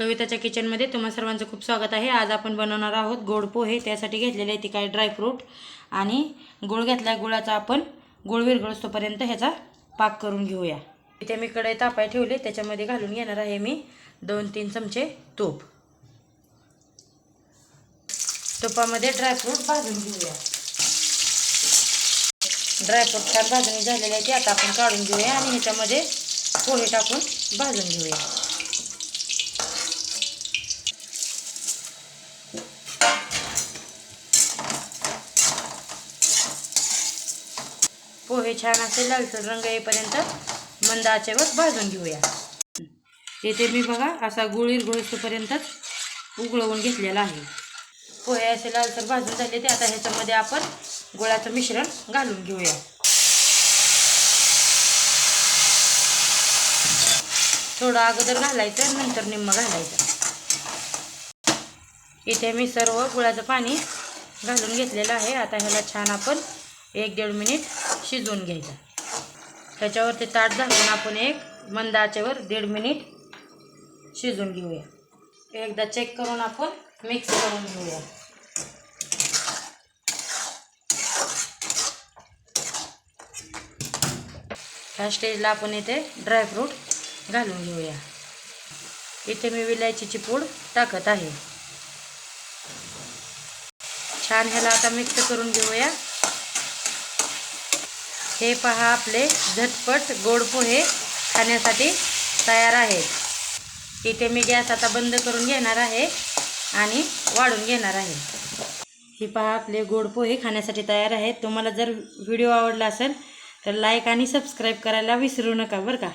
कविताच्या किचनमध्ये तुम्हा सर्वांचं खूप स्वागत आहे। आज आपण बनवणार आहोत गोड पोहे। त्यासाठी घेतलेले आहेत काही ड्रायफ्रूट आणि गुळ घेतलाय। गुळाचा आपण गुळ विरघळतोपर्यंत ह्याचा पाक करून घेऊया। इथे मी कढई तापाय ठेवले, त्याच्यामध्ये घालून घेणार आहे मी 2-3 चमचे तूप। तुपामध्ये ड्रायफ्रूट भाजून घेऊया। ड्रायफ्रूट छान भाजणी झालेले आहेत, आता आपण काढून घेऊया आणि ह्याच्यामध्ये पोहे टाकून भाजून घेऊया। पोहे छान असे लालसर रंग येईपर्यंत मंद आचेवर भाजून घेऊया। इथे मी बघा असा गुळ विरघळेपर्यंतच उकळवून घेतलेला आहे। पोहे असे लालसर भाजून झाले ते आता ह्याच्यामध्ये आपण गुळाचं मिश्रण घालून घेऊया। थोडं अगोदर घालायचं, नंतर निम्म घालायचं। इथे मी सर्व गुळाचं पाणी घालून घेतलेलं आहे। आता ह्याला छान आपण 1-1.5 मिनिट शिजवून घ्यायचं। त्याच्यावर ते ताट झाकून आपण एक मंद आचेवर 1.5 मिनिट शिजवून घेऊया। एकदा चेक करून आपण मिक्स करून घेऊया। ह्या स्टेजला आपण इथे ड्रायफ्रूट घालून घेऊया। इथे मी विलायचीची पूड टाकत आहे। छान ह्याला आता मिक्स करून घेऊया। हे पहा, आपले झटपट गोड पोहे खाण्यासाठी तयार आहेत। इथे मी गॅस आता बंद करून घेणार आहे आणि वाढून घेणार आहे। हे पहा, आपले गोड पोहे खाण्यासाठी तयार आहेत। तुम्हाला जर व्हिडिओ आवडला असेल तर लाईक आणि सबस्क्राईब करायला विसरू नका बरं का।